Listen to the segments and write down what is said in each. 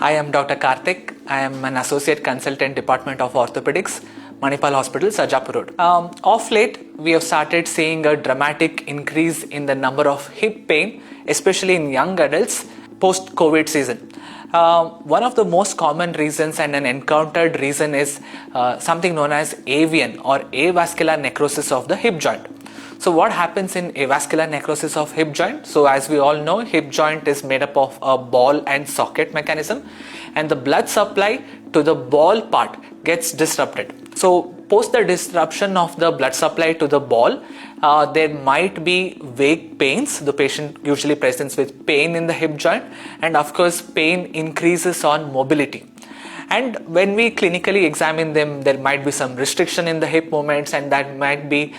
I am Dr. Karthik. I am an Associate Consultant Department of Orthopedics, Manipal Hospital, Sarjapur Road. Of late, we have started seeing a dramatic increase in the number of hip pain, especially in young adults post-COVID season. One of the most common reasons and an encountered reason is something known as AVN or avascular necrosis of the hip joint. So what happens in avascular necrosis of hip joint? So as we all know, hip joint is made up of a ball and socket mechanism, and the blood supply to the ball part gets disrupted. So post the disruption of the blood supply to the ball, there might be vague pains. The patient usually presents with pain in the hip joint, and of course pain increases on mobility. And when we clinically examine them, there might be some restriction in the hip movements, and that might be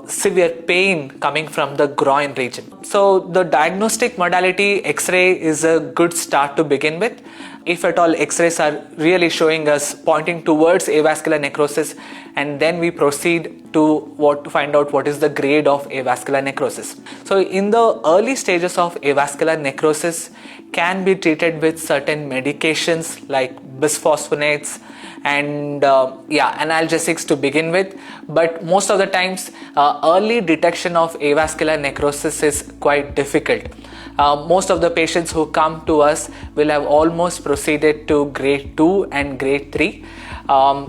severe pain coming from the groin region. So the diagnostic modality X-ray is a good start to begin with. If at all X-rays are really showing us pointing towards avascular necrosis, and then we proceed to find out what is the grade of avascular necrosis. So in the early stages of avascular necrosis can be treated with certain medications like bisphosphonates and analgesics to begin with, but most of the times early detection of avascular necrosis is quite difficult. Most of the patients who come to us will have almost proceeded to grade 2 and grade 3,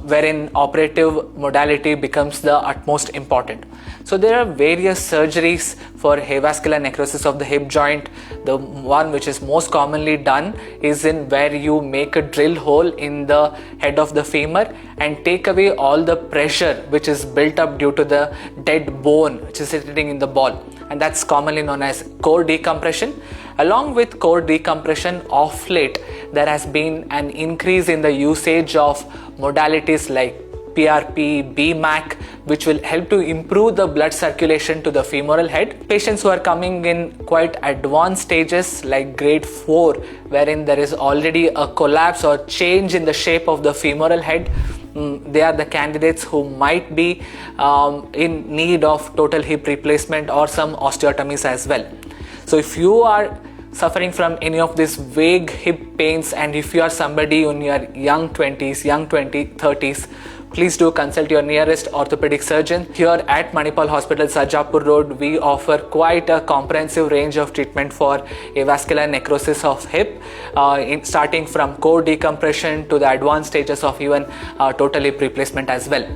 wherein operative modality becomes the utmost important. So there are various surgeries for avascular necrosis of the hip joint. The one which is most commonly done is in where you make a drill hole in the head of the femur and take away all the pressure which is built up due to the dead bone which is sitting in the ball, and that's commonly known as core decompression. Along with core decompression, of late there has been an increase in the usage of modalities like PRP, BMAC, which will help to improve the blood circulation to the femoral head. Patients who are coming in quite advanced stages like grade 4, wherein there is already a collapse or change in the shape of the femoral head, they are the candidates who might be in need of total hip replacement or some osteotomies as well. So if you are suffering from any of these vague hip pains, and if you are somebody in your young 20s, 30s, please do consult your nearest orthopedic surgeon. Here at Manipal Hospital, Sarjapur Road, we offer quite a comprehensive range of treatment for avascular necrosis of hip, starting from core decompression to the advanced stages of even total hip replacement as well.